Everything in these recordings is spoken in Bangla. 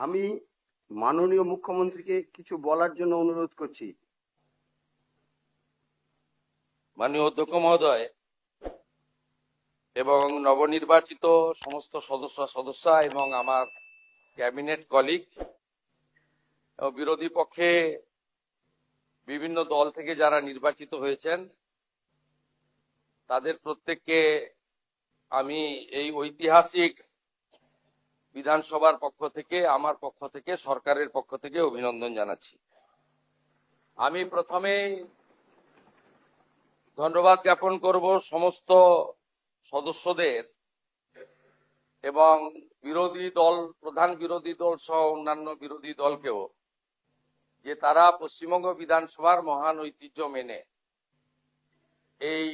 আমি মাননীয় মুখ্যমন্ত্রীকে কিছু বলার জন্য অনুরোধ করছি। মাননীয় অধ্যক্ষ মহোদয় এবং নবনির্বাচিত সমস্ত সদস্যা এবং আমার ক্যাবিনেট কলিগ এবং বিরোধী পক্ষে বিভিন্ন দল থেকে যারা নির্বাচিত হয়েছেন তাদের প্রত্যেককে আমি এই ঐতিহাসিক বিধানসভার পক্ষ থেকে, আমার পক্ষ থেকে, সরকারের পক্ষ থেকে অভিনন্দন জানাচ্ছি। আমি প্রথমেই ধন্যবাদ জ্ঞাপন করব সমস্ত সদস্যদের এবং বিরোধী দল, প্রধান বিরোধী দল সহ অন্যান্য বিরোধী দলকেও, যে তারা পশ্চিমবঙ্গ বিধানসভার মহান ঐতিহ্য মেনে এই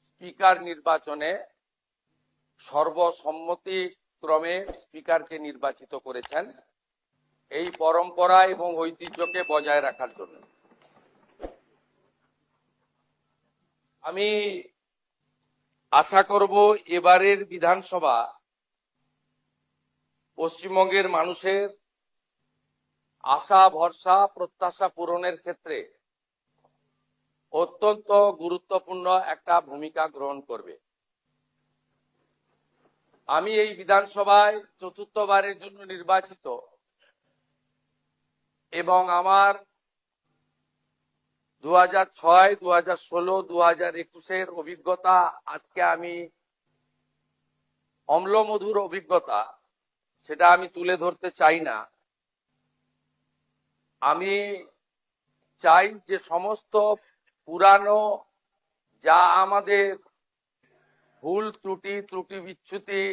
স্পিকার নির্বাচনে সর্বসম্মতিক্রমে স্পিকারকে নির্বাচিত করেছেন এই পরম্পরা এবং ঐতিহ্যকে বজায় রাখার জন্য। আমি আশা করব এবারের বিধানসভা পশ্চিমবঙ্গের মানুষের আশা, ভরসা, প্রত্যাশা পূরণের ক্ষেত্রে অত্যন্ত গুরুত্বপূর্ণ একটা ভূমিকা গ্রহণ করবে। আমি এই বিধানসভায় চতুর্থবারের জন্য নির্বাচিত এবং আমার 2006, 2016, 2021 অভিজ্ঞতা আজকে আমি অম্লমধুর অভিজ্ঞতা, সেটা আমি তুলে ধরতে চাই না। আমি চাই যে সমস্ত পুরানো যা আমাদের ভুল ত্রুটি বিচ্যুতি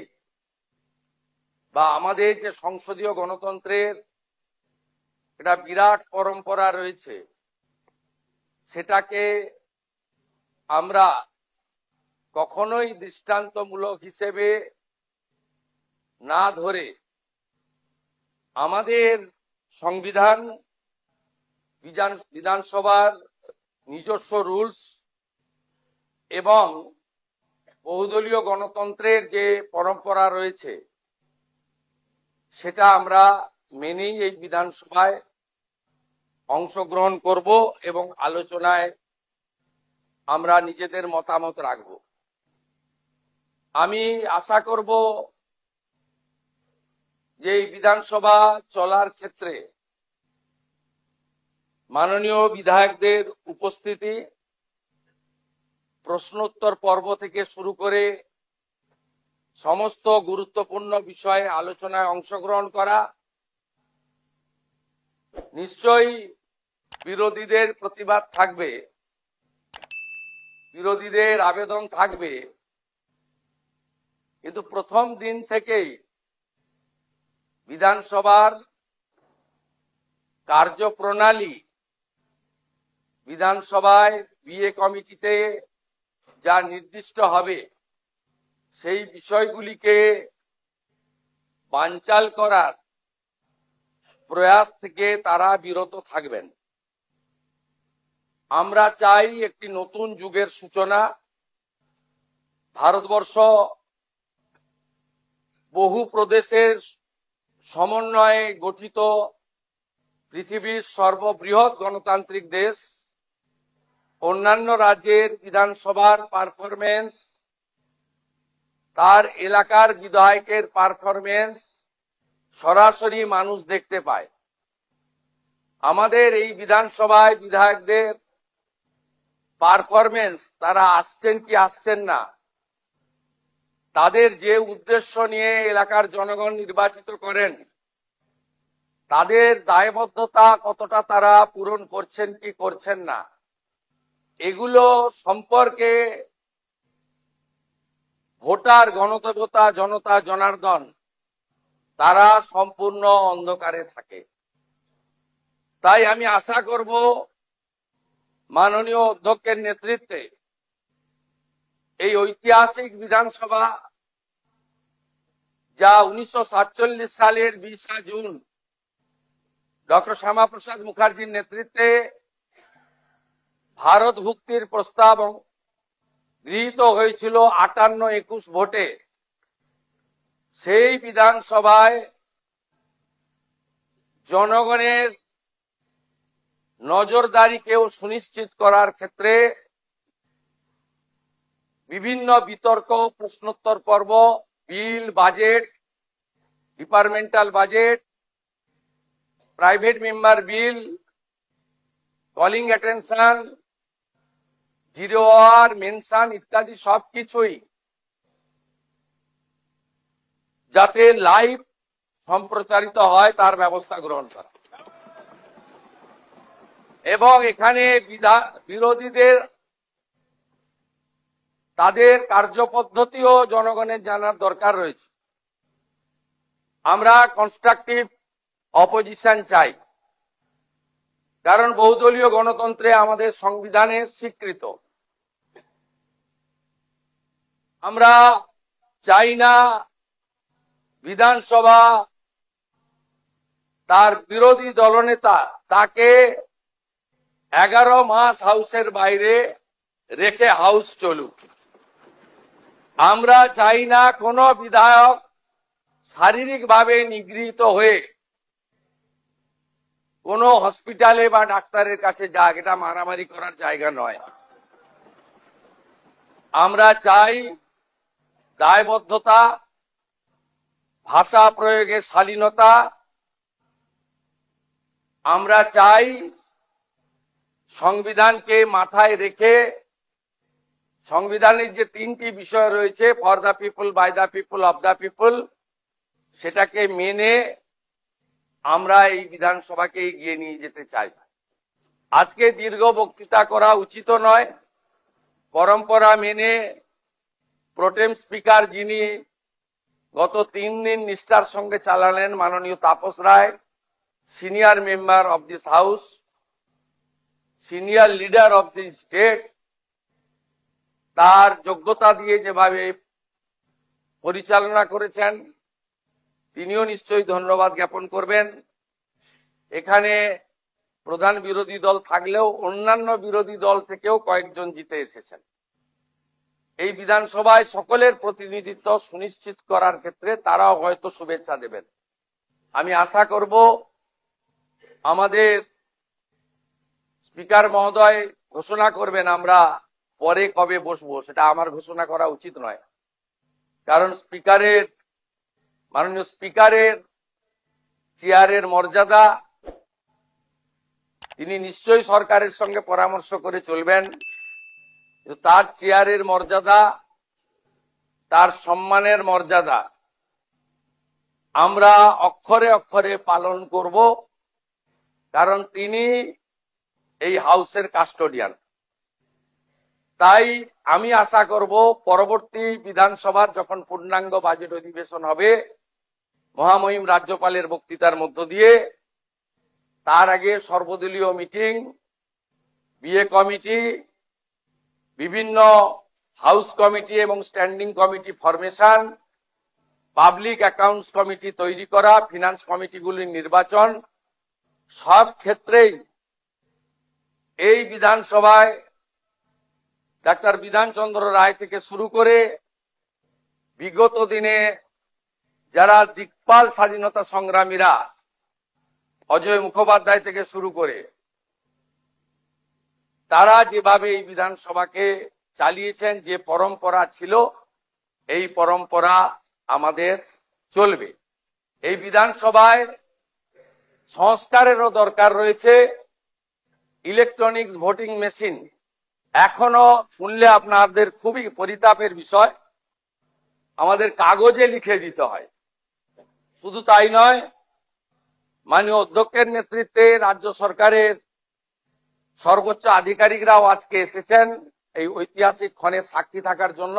বা আমাদের যে সংসদীয় গণতন্ত্রের একটা বিরাট পরম্পরা রয়েছে, সেটাকে আমরা কখনোই দৃষ্টান্তমূলক হিসেবে না ধরে আমাদের সংবিধান, বিধানসভার নিজস্ব রুলস এবং বহুদলীয় গণতন্ত্রের যে পরম্পরা রয়েছে সেটা আমরা মেনেই এই বিধানসভায় অংশগ্রহণ করব এবং আলোচনায় আমরা নিজেদের মতামত রাখব। আমি আশা করব যে এই বিধানসভা চলার ক্ষেত্রে মাননীয় বিধায়কদের উপস্থিতি, প্রশ্নোত্তর পর্ব থেকে শুরু করে সমস্ত গুরুত্বপূর্ণ বিষয়ে আলোচনায় অংশগ্রহণ করা, নিশ্চয়ই বিরোধীদের প্রতিবাদ থাকবে, বিরোধীদের আবেদন থাকবে, কিন্তু প্রথম দিন থেকেই বিধানসভার কার্যপ্রণালী, বিধানসভায় বিএ কমিটিতে যা নির্দিষ্ট হবে সেই বিষয়গুলিকে বানচাল করার প্রয়াস থেকে তারা বিরত থাকবেন। আমরা চাই একটি নতুন যুগের সূচনা। ভারতবর্ষ বহু প্রদেশের সমন্বয়ে গঠিত পৃথিবীর সর্ববৃহৎ গণতান্ত্রিক দেশ। অন্যান্য রাজ্যের বিধানসভার পারফরমেন্স, তার এলাকার বিধায়কের পারফরমেন্স সরাসরি মানুষ দেখতে পায়। আমাদের এই বিধানসভায় বিধায়কদের পারফরমেন্স, তারা আসছেন কি আসছেন না, তাদের যে উদ্দেশ্য নিয়ে এলাকার জনগণ নির্বাচিত করেন, তাদের দায়বদ্ধতা কতটা তারা পূরণ করছেন কি করছেন না, এগুলো সম্পর্কে ভোটার, গণদেবতা, জনতা জনার্দন তারা সম্পূর্ণ অন্ধকারে থাকে। তাই আমি আশা করব মাননীয় অধ্যক্ষের নেতৃত্বে এই ঐতিহাসিক বিধানসভা, যা 1947 সালের 20 জুন ডক্টর শ্যামাপ্রসাদ মুখার্জির নেতৃত্বে ভারত ভুক্তির প্রস্তাব গৃহীত হয়েছিল 58-21 ভোটে, সেই বিধানসভায় জনগণের নজরদারিকেও সুনিশ্চিত করার ক্ষেত্রে বিভিন্ন বিতর্ক, প্রশ্নোত্তর পর্ব, bill, budget, departmental budget, private member bill, calling attention, zero hour, mention ইত্যাদি সবকিছুই যাতে লাইভ সম্প্রচারিত হয় তার ব্যবস্থা গ্রহণ করা এবং এখানে বিরোধীদের তাদের কার্যপদ্ধতিও জনগণের জানার দরকার রয়েছে। আমরা কনস্ট্রাকটিভ অপোজিশন চাই, কারণ বহুদলীয় গণতন্ত্রে আমাদের সংবিধানে স্বীকৃত। আমরা চাই না বিধানসভা তার বিরোধী দলনেতা তাকে 11 মাস হাউসের বাইরে রেখে হাউস চলুক। আমরা চাই না কোন বিধায়ক শারীরিকভাবে নিগৃহীত হয়ে কোন হসপিটালে বা ডাক্তারের কাছে যাক, এটা মারামারি করার জায়গা নয়। আমরা চাই দায়বদ্ধতা, ভাষা প্রয়োগের শালীনতা। আমরা চাই সংবিধানকে মাথায় রেখে সংবিধানের যে 3টি বিষয় রয়েছে, for the people, by the people, of the people, সেটাকে মেনে আমরা এই বিধানসভাকে এগিয়ে নিয়ে যেতে চাই। আজকে দীর্ঘ বক্তৃতা করা উচিত নয়। পরম্পরা মেনে প্রোটেম স্পিকার যিনি গত 3 দিন নিষ্ঠার সঙ্গে চালালেন, মাননীয় Tapas Roy, senior member of this house, senior leader of the state, তার যোগ্যতা দিয়ে যেভাবে পরিচালনা করেছেন তিনিও নিশ্চয়ই ধন্যবাদ জ্ঞাপন করবেন। এখানে প্রধান বিরোধী দল থাকলেও অন্যান্য বিরোধী দল থেকেও কয়েকজন জিতে এসেছেন। এই বিধানসভায় সকলের প্রতিনিধিত্ব সুনিশ্চিত করার ক্ষেত্রে তারাও হয়তো শুভেচ্ছা দেবেন। আমি আশা করব আমাদের স্পিকার মহোদয় ঘোষণা করবেন আমরা পরে কবে বসবো, সেটা আমার ঘোষণা করা উচিত নয়, কারণ মাননীয় স্পিকারের চেয়ারের মর্যাদা, তিনি নিশ্চয়ই সরকারের সঙ্গে পরামর্শ করে চলবেন। তার চেয়ারের মর্যাদা, তার সম্মানের মর্যাদা আমরা অক্ষরে অক্ষরে পালন করব, কারণ তিনি এই হাউসের কাস্টোডিয়ান। তাই আমি আশা করব পরবর্তী বিধানসভার যখন পূর্ণাঙ্গ বাজেট অধিবেশন হবে, মহামহিম রাজ্যপালের বক্তৃতার মধ্য দিয়ে, তার আগে সর্বদলীয় মিটিং, বিএ কমিটি, বিভিন্ন হাউস কমিটি এবং standing committee formation, public accounts committee তৈরি করা, ফিনান্স কমিটিগুলির নির্বাচন, সব ক্ষেত্রেই এই বিধানসভায় ডাক্তার বিধানচন্দ্র রায় থেকে শুরু করে বিগত দিনে যারা দিকপাল স্বাধীনতা সংগ্রামীরা, অজয় মুখোপাধ্যায় থেকে শুরু করে, তারা যেভাবে এই বিধানসভাকে চালিয়েছেন, যে পরম্পরা ছিল, এই পরম্পরা আমাদের চলবে। এই বিধানসভায় সংস্কারেরও দরকার রয়েছে। ইলেকট্রনিক্স ভোটিং মেশিন এখনো শুনলে আপনাদের খুবই পরিতাপের বিষয়, আমাদের কাগজে লিখে দিতে হয়। শুধু তাই নয়, মাননীয় অধ্যক্ষের নেতৃত্বে রাজ্য সরকারের সর্বোচ্চ আধিকারিকরাও আজকে এসেছেন এই ঐতিহাসিক ক্ষণের সাক্ষী থাকার জন্য।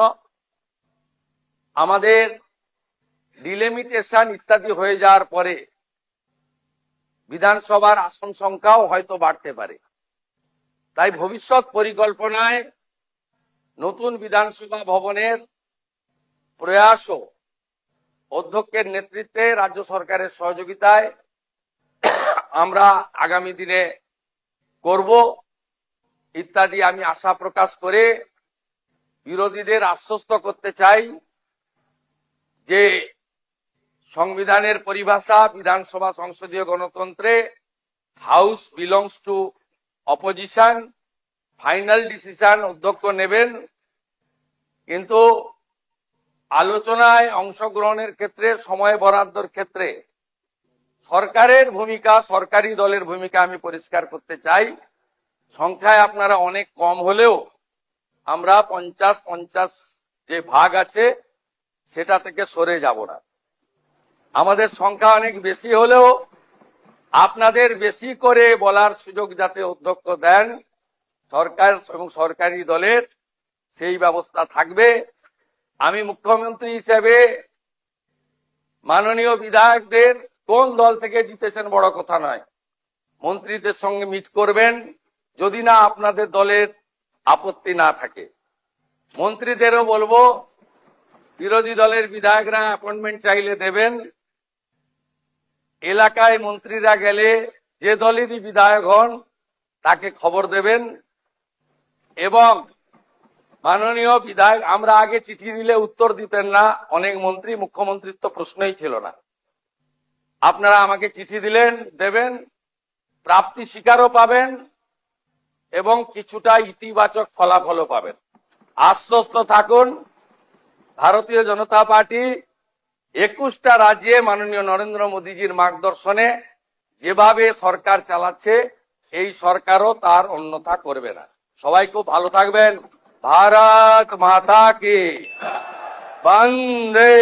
আমাদের ডিলিমিটেশন ইত্যাদি হয়ে যাওয়ার পরে বিধানসভার আসন সংখ্যাও হয়তো বাড়তে পারে। তাই ভবিষ্যৎ পরিকল্পনায় নতুন বিধানসভা ভবনের প্রয়াসও অধ্যক্ষের নেতৃত্বে রাজ্য সরকারের সহযোগিতায় আমরা আগামী দিনে করব ইত্যাদি আমি আশা প্রকাশ করে বিরোধীদের আশ্বস্ত করতে চাই যে সংবিধানের পরিভাষা বিধানসভা সংসদীয় গণতন্ত্রে house belongs to opposition, final decision অধ্যক্ষ নেবেন, কিন্তু আলোচনায় অংশগ্রহণের ক্ষেত্রে সময় বরাদ্দর ক্ষেত্রে সরকারের ভূমিকা, সরকারি দলের ভূমিকা আমি পরিষ্কার করতে চাই। সংখ্যায় আপনারা অনেক কম হলেও আমরা 50-50 যে ভাগ আছে সেটা থেকে সরে যাব না। আমাদের সংখ্যা অনেক বেশি হলেও আপনাদের বেশি করে বলার সুযোগ যাতে অধ্যক্ষ দেন সরকার এবং সরকারি দলের, সেই ব্যবস্থা থাকবে। আমি মুখ্যমন্ত্রী হিসেবে মাননীয় বিধায়কদের কোন দল থেকে জিতেছেন বড় কথা নয়, মন্ত্রীদের সঙ্গে মিট করবেন, যদি না আপনাদের দলের আপত্তি না থাকে। মন্ত্রীদেরও বলবো বিরোধী দলের বিধায়করা অ্যাপয়েন্টমেন্ট চাইলে দেবেন। এলাকায় মন্ত্রীরা গেলে যে দলেরই বিধায়ক হন তাকে খবর দেবেন। এবং মাননীয় বিধায়ক, আমরা আগে চিঠি দিলে উত্তর দিতেন না অনেক মন্ত্রী, মুখ্যমন্ত্রীর তো প্রশ্নই ছিল না। আপনারা আমাকে চিঠি দিলেন, দেবেন, প্রাপ্তি স্বীকারও পাবেন এবং কিছুটা ইতিবাচক ফলাফলও পাবেন। আশ্বস্ত থাকুন, ভারতীয় জনতা পার্টি 21টা রাজ্যে মাননীয় নরেন্দ্র মোদীজির মার্গদর্শনে যেভাবে সরকার চালাচ্ছে এই সরকারও তার অন্যথা করবে না। সবাই খুব ভালো থাকবেন। ভারত মাতা কি বন্দে